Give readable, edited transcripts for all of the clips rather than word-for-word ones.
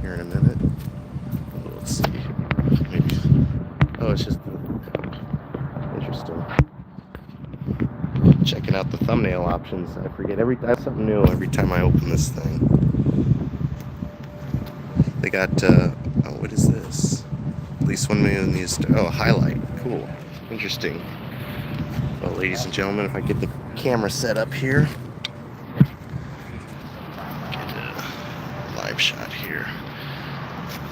here in a minute. Let's see. Maybe. Oh, it's just interesting. Checking out the thumbnail options. I forget I have something new every time I open this thing. They got oh, what is this? At least 1 million news. Oh, highlight. Cool. Interesting. Well, ladies and gentlemen, if I get the camera set up here, get a live shot here.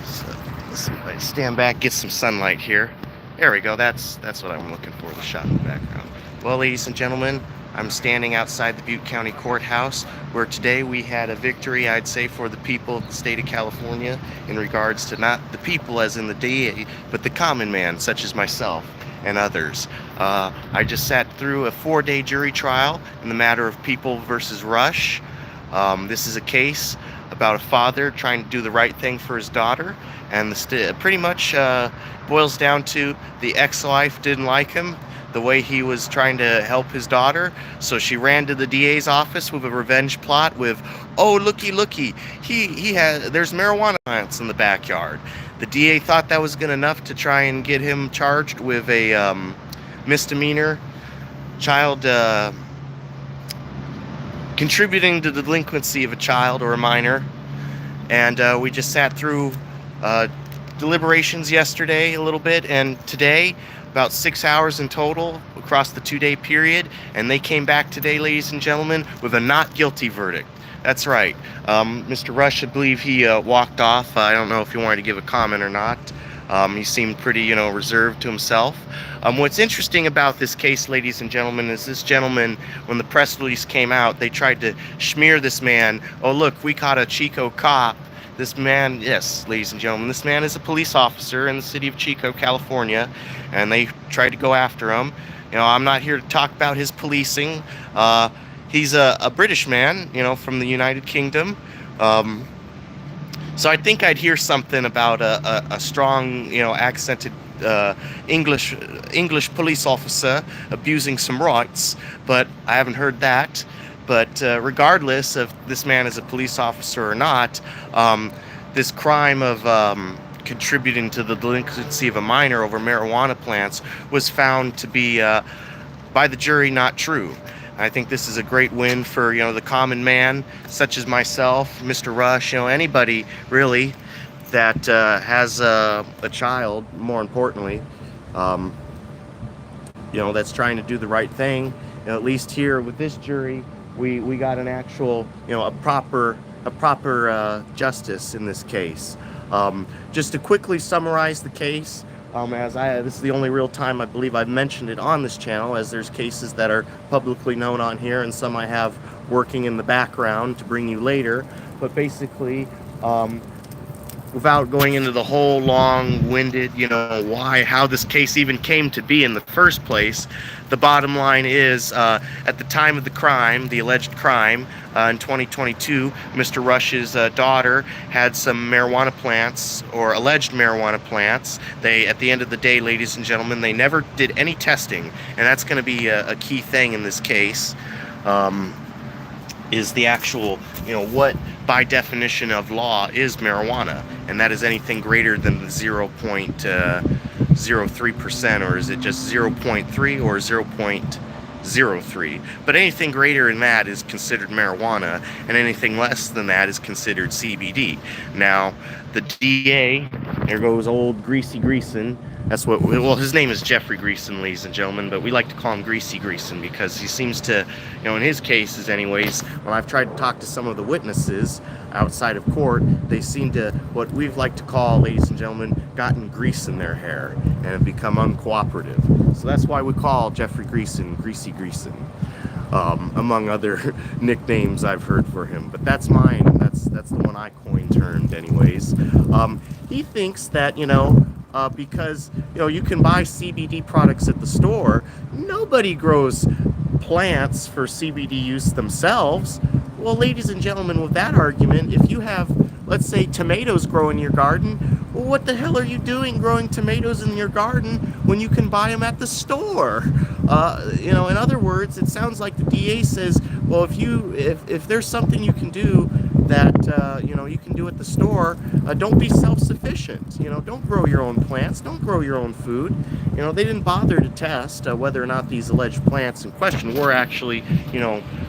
So let's see if I stand back, get some sunlight here. There we go. That's what I'm looking for. The shot in the background. Well, ladies and gentlemen, I'm standing outside the Butte County Courthouse, where today we had a victory, I'd say, for the people of the state of California in regards to not the people as in the DA, but the common man, such as myself and others. I just sat through a 4-day jury trial in the matter of People versus Rush. This is a case about a father trying to do the right thing for his daughter, and pretty much boils down to the ex-wife didn't like him, the way he was trying to help his daughter, so she ran to the DA's office with a revenge plot with, oh, looky, there's marijuana plants in the backyard. The DA thought that was good enough to try and get him charged with a misdemeanor, child contributing to the delinquency of a child or a minor. And we just sat through deliberations yesterday a little bit, and today about 6 hours in total across the 2-day period, and they came back today, ladies and gentlemen, with a not guilty verdict. That's right. Mr. Rush, I believe he walked off. I don't know if he wanted to give a comment or not. He seemed pretty, reserved to himself. What's interesting about this case, ladies and gentlemen, is this gentleman, when the press release came out, they tried to smear this man. Oh, look, we caught a Chico cop. This man, yes, ladies and gentlemen, this man is a police officer in the city of Chico, California, and they tried to go after him. I'm not here to talk about his policing. He's a British man, from the United Kingdom. So I think I'd hear something about a strong, accented English police officer abusing some rights, but I haven't heard that. But regardless of this man is a police officer or not, this crime of contributing to the delinquency of a minor over marijuana plants was found to be, by the jury, not true. I think this is a great win for, the common man, such as myself, Mr. Rush, anybody really that has a child, more importantly, that's trying to do the right thing. At least here with this jury, we got an actual, a proper justice in this case. Just to quickly summarize the case, this is the only real time I believe I've mentioned it on this channel, as there's cases that are publicly known on here and some I have working in the background to bring you later. But basically, without going into the whole long-winded, how this case even came to be in the first place, the bottom line is, at the time of the crime, the alleged crime, in 2022, Mr. Rush's daughter had some marijuana plants, or alleged marijuana plants. At the end of the day, ladies and gentlemen, they never did any testing, and that's going to be a key thing in this case, is the actual, what by definition of law is marijuana, and that is anything greater than the 0.03%, or is it just 0.3 or 0.03? But anything greater than that is considered marijuana, and anything less than that is considered CBD. Now, the DA, there goes old Greasy Greason. His name is Jeffrey Greason, ladies and gentlemen, but we like to call him Greasy Greason because he seems to, in his cases anyways, when I've tried to talk to some of the witnesses outside of court, they seem to, what we've like to call, ladies and gentlemen, gotten grease in their hair and have become uncooperative. So that's why we call Jeffrey Greason Greasy Greason, among other nicknames I've heard for him. But that's mine. That's the one I coin-termed anyways. He thinks that, because you can buy CBD products at the store, nobody grows plants for CBD use themselves. Well, ladies and gentlemen, with that argument, if you have, let's say, tomatoes grow in your garden, well, what the hell are you doing growing tomatoes in your garden when you can buy them at the store? In other words, it sounds like the DA says, well, if there's something you can do that you can do at the store. Don't be self-sufficient. Don't grow your own plants. Don't grow your own food. They didn't bother to test whether or not these alleged plants in question were actually,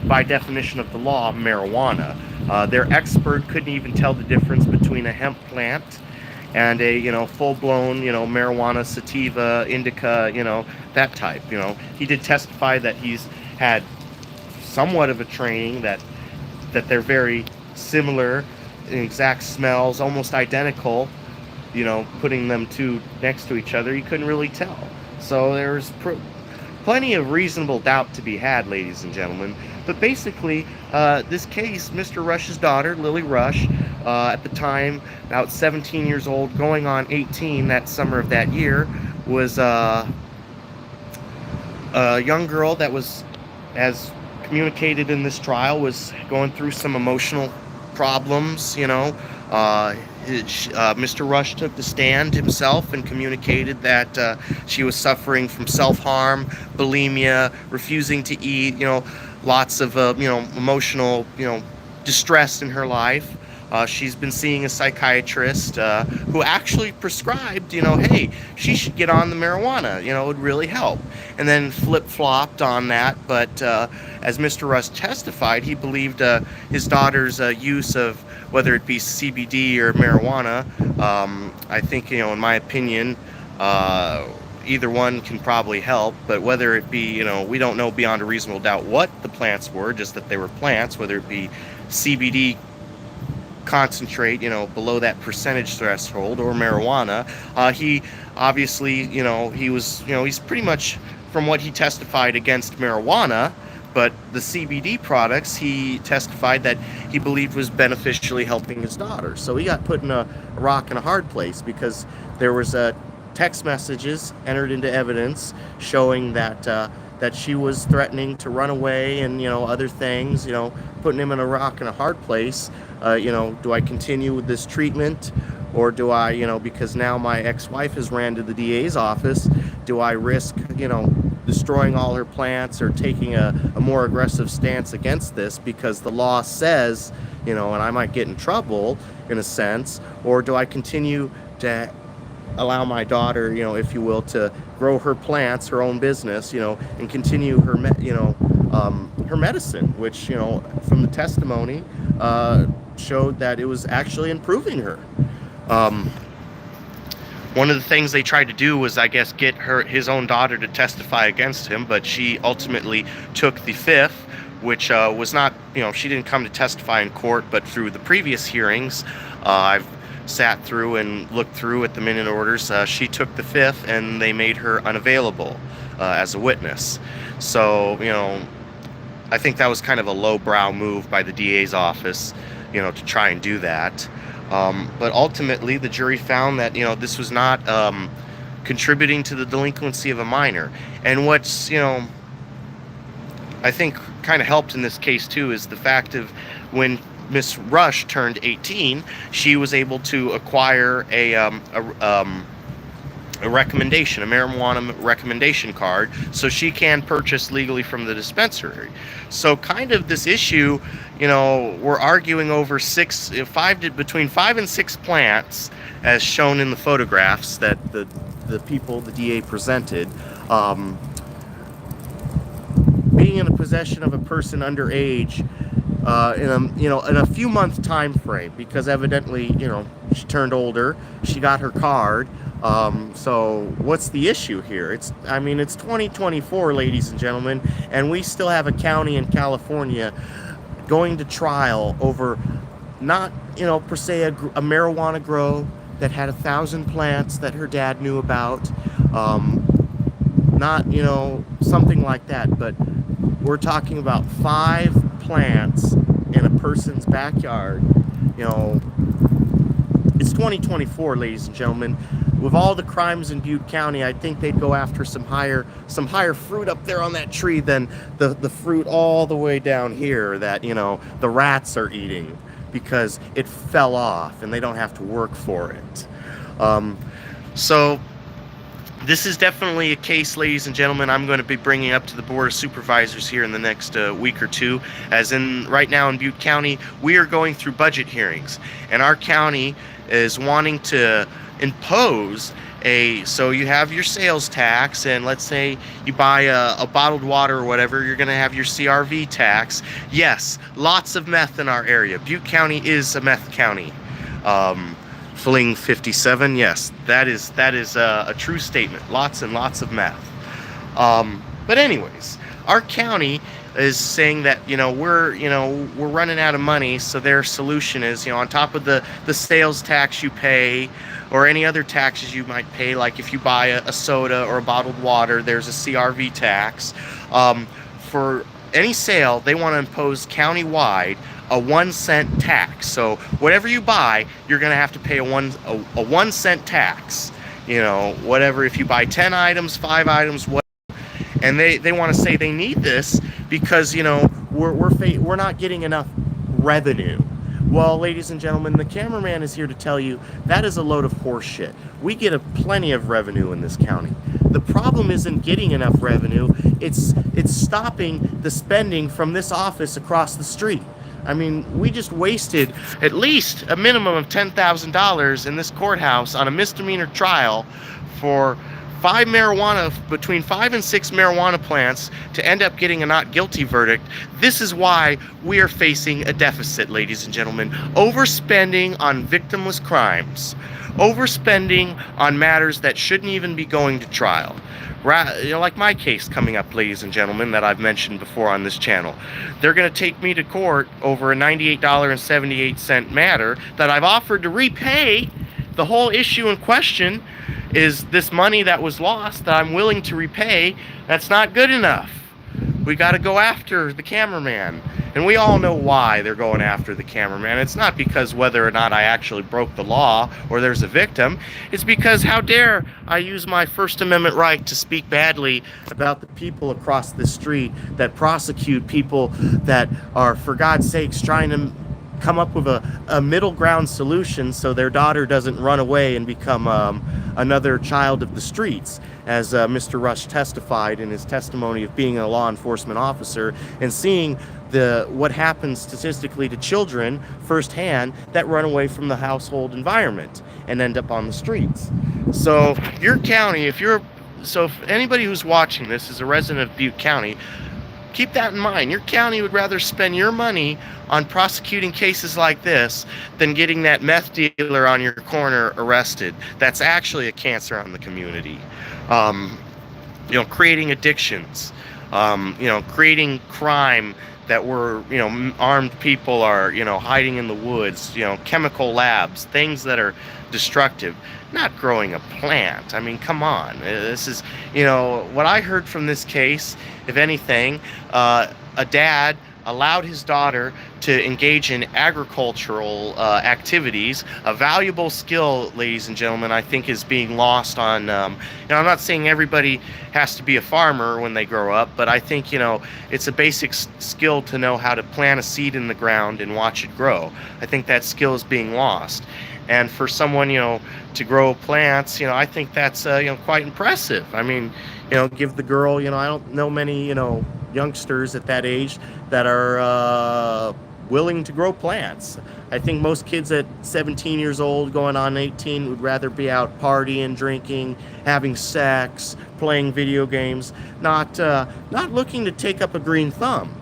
by definition of the law, marijuana. Their expert couldn't even tell the difference between a hemp plant and a full-blown marijuana, sativa, indica, that type. He did testify that he's had somewhat of a training, that they're very similar in exact smells, almost identical. Putting them two next to each other, you couldn't really tell. So there's plenty of reasonable doubt to be had, ladies and gentlemen. But basically, this case, Mr. Rush's daughter, Lily Rush, at the time about 17 years old, going on 18 that summer of that year, was a young girl that was, as communicated in this trial, was going through some emotional problems. Mr. Rush took the stand himself and communicated that she was suffering from self-harm, bulimia, refusing to eat, lots of emotional distress in her life. She's been seeing a psychiatrist who actually prescribed, hey, she should get on the marijuana, it would really help. And then flip-flopped on that, but as Mr. Rush testified, he believed his daughter's use of, whether it be CBD or marijuana, I think, in my opinion, either one can probably help, but whether it be, we don't know beyond a reasonable doubt what the plants were, just that they were plants, whether it be CBD concentrate, below that percentage threshold, or marijuana. He obviously, he was, he's pretty much, from what he testified, against marijuana, but the CBD products, he testified that he believed was beneficially helping his daughter. So he got put in a rock and a hard place, because there was text messages entered into evidence showing that she was threatening to run away, and other things, putting him in a rock and a hard place. Do I continue with this treatment, or do I, because now my ex-wife has ran to the DA's office, do I risk, destroying all her plants, or taking a more aggressive stance against this because the law says, and I might get in trouble in a sense, or do I continue to allow my daughter, if you will, to grow her plants, her own business, and continue her, her medicine, which, from the testimony, showed that it was actually improving her. One of the things they tried to do was, I guess, get his own daughter to testify against him, but she ultimately took the fifth, which was not, she didn't come to testify in court, but through the previous hearings, I've sat through and looked through at the minute orders, she took the fifth, and they made her unavailable as a witness. So, I think that was kind of a lowbrow move by the DA's office, to try and do that. But ultimately, the jury found that, this was not contributing to the delinquency of a minor. And what's, I think kind of helped in this case, too, is the fact of when Miss Rush turned 18, she was able to acquire a recommendation, a marijuana recommendation card, so she can purchase legally from the dispensary. So kind of this issue, we're arguing over between 5 and 6 plants, as shown in the photographs that the DA presented, being in the possession of a person underage, in a few month time frame, because evidently, she turned older, she got her card. So what's the issue here? It's 2024, ladies and gentlemen, and we still have a county in California going to trial over not, per se a marijuana grow that had 1,000 plants that her dad knew about, not, something like that, but we're talking about 5 plants in a person's backyard. It's 2024, ladies and gentlemen. With all the crimes in Butte County, I think they'd go after some higher fruit up there on that tree than the fruit all the way down here that, the rats are eating, because it fell off and they don't have to work for it. So This is definitely a case, ladies and gentlemen, I'm going to be bringing up to the Board of Supervisors here in the next week or two. As in, right now in Butte County, we are going through budget hearings, and our county is wanting to impose so you have your sales tax, and let's say you buy a bottled water or whatever, you're going to have your CRV tax. Yes, lots of meth in our area. Butte County is a meth county. Fling 57, yes, that is a true statement. Lots and lots of meth. But anyways, our county is saying that we're running out of money, so their solution is on top of the sales tax you pay or any other taxes you might pay, like if you buy a soda or a bottled water, there's a CRV tax. For any sale, they want to impose countywide a 1 cent tax. So whatever you buy, you're going to have to pay a 1 cent tax. Whatever, if you buy 10 items, 5 items, what. And they want to say they need this because we're not getting enough revenue. Well, ladies and gentlemen, the cameraman is here to tell you that is a load of horse shit. We get plenty of revenue in this county. The problem isn't getting enough revenue, it's stopping the spending from this office across the street. I mean, we just wasted at least a minimum of $10,000 in this courthouse on a misdemeanor trial for between 5 and 6 marijuana plants to end up getting a not guilty verdict. This is why we are facing a deficit, ladies and gentlemen. Overspending on victimless crimes. Overspending on matters that shouldn't even be going to trial. Like my case coming up, ladies and gentlemen, that I've mentioned before on this channel. They're going to take me to court over a $98.78 matter that I've offered to repay. The whole issue in question is this money that was lost that I'm willing to repay. That's not good enough. We got to go after the cameraman. And we all know why they're going after the cameraman. It's not because whether or not I actually broke the law or there's a victim. It's because how dare I use my First Amendment right to speak badly about the people across the street that prosecute people that are, for God's sakes, trying to come up with a middle ground solution so their daughter doesn't run away and become another child of the streets, as Mr. Rush testified in his testimony of being a law enforcement officer and seeing what happens statistically to children firsthand that run away from the household environment and end up on the streets. So your county, if anybody who's watching this is a resident of Butte County, keep that in mind. Your county would rather spend your money on prosecuting cases like this than getting that meth dealer on your corner arrested. That's actually a cancer on the community. Creating addictions, creating crime that armed people are, hiding in the woods, chemical labs, things that are destructive. Not growing a plant. I mean, come on. This is, what I heard from this case, if anything, a dad allowed his daughter to engage in agricultural activities. A valuable skill, ladies and gentlemen, I think is being lost on, I'm not saying everybody has to be a farmer when they grow up, but I think, it's a basic skill to know how to plant a seed in the ground and watch it grow. I think that skill is being lost. And for someone, to grow plants, I think that's, quite impressive. I mean, give the girl, I don't know many, youngsters at that age that are willing to grow plants. I think most kids at 17 years old, going on 18, would rather be out partying, drinking, having sex, playing video games, not looking to take up a green thumb.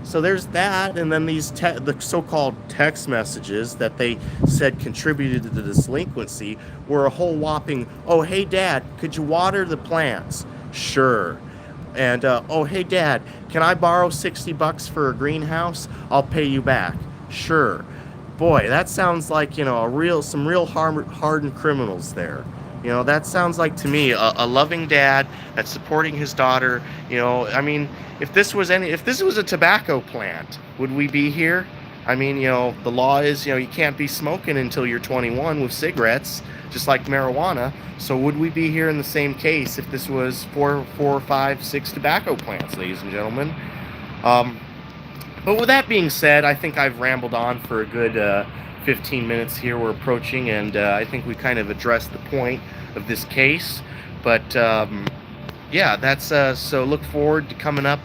So there's that, and then the so-called text messages that they said contributed to the delinquency were a whole whopping, oh, hey, Dad, could you water the plants? Sure. And, oh, hey, Dad, can I borrow $60 for a greenhouse? I'll pay you back. Sure. Boy, that sounds like, some real hardened criminals there. That sounds like, to me, a loving dad that's supporting his daughter. I mean, if this was a tobacco plant, would we be here? I mean, the law is, you can't be smoking until you're 21 with cigarettes, just like marijuana. So would we be here in the same case if this was 4, 5, 6 tobacco plants, ladies and gentlemen? But with that being said, I think I've rambled on for a good 15 minutes here. We're approaching, and I think we kind of addressed the point of this case. But yeah, that's so look forward to coming up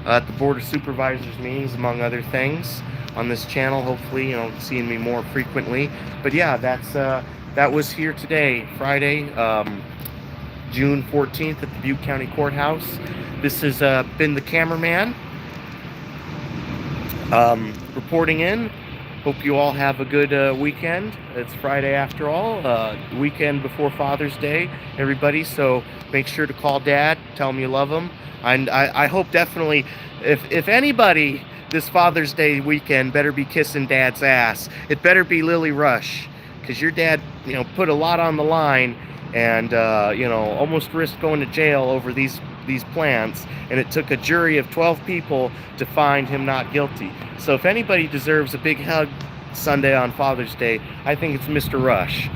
at the Board of Supervisors meetings, among other things, on this channel. Hopefully, seeing me more frequently. But yeah, that was here today, Friday, June 14th at the Butte County Courthouse. This has been the cameraman reporting in. Hope you all have a good weekend. It's Friday after all, weekend before Father's Day, everybody. So make sure to call Dad, tell him you love him. And I hope definitely, if anybody this Father's Day weekend better be kissing Dad's ass, it better be Lily Rush, because your dad, put a lot on the line, and almost risked going to jail over these plants, and it took a jury of 12 people to find him not guilty. So if anybody deserves a big hug Sunday on Father's Day, I think it's Mr. Rush.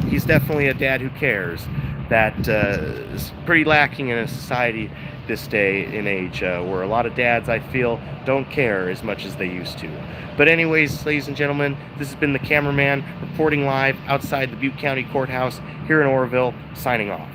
He's definitely a dad who cares. That is pretty lacking in a society this day and age, where a lot of dads, I feel, don't care as much as they used to. But anyways, ladies and gentlemen, this has been the cameraman reporting live outside the Butte County Courthouse here in Oroville, signing off.